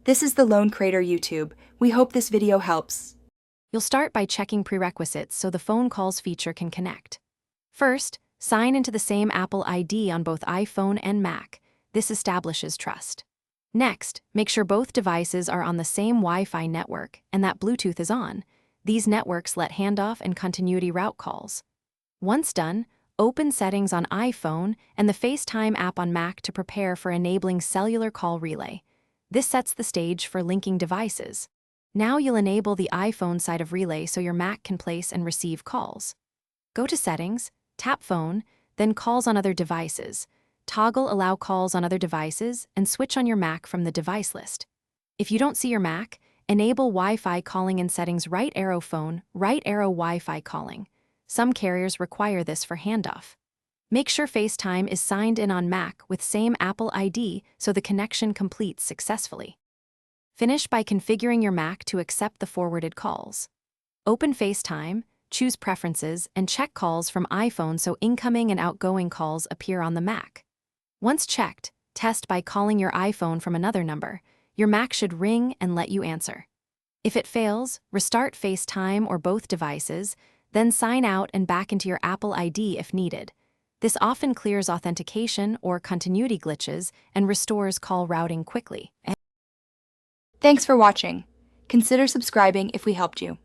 This is the Lone Creator YouTube. We hope this video helps. You'll start by checking prerequisites so the phone calls feature can connect. First, sign into the same Apple ID on both iPhone and Mac. This establishes trust. Next, make sure both devices are on the same Wi-Fi network and that Bluetooth is on. These networks let handoff and continuity route calls. Once done, open Settings on iPhone and the FaceTime app on Mac to prepare for enabling cellular call relay. This sets the stage for linking devices. Now you'll enable the iPhone side of Relay so your Mac can place and receive calls. Go to Settings, tap Phone, then Calls on other devices. Toggle Allow calls on other devices and switch on your Mac from the device list. If you don't see your Mac, enable Wi-Fi calling in Settings right arrow Phone, right arrow Wi-Fi calling. Some carriers require this for handoff. Make sure FaceTime is signed in on Mac with same Apple ID so the connection completes successfully. Finish by configuring your Mac to accept the forwarded calls. Open FaceTime, choose Preferences, and check calls from iPhone so incoming and outgoing calls appear on the Mac. Once checked, test by calling your iPhone from another number. Your Mac should ring and let you answer. If it fails, restart FaceTime or both devices, then sign out and back into your Apple ID if needed. This often clears authentication or continuity glitches and restores call routing quickly. Thanks for watching. Consider subscribing if we helped you.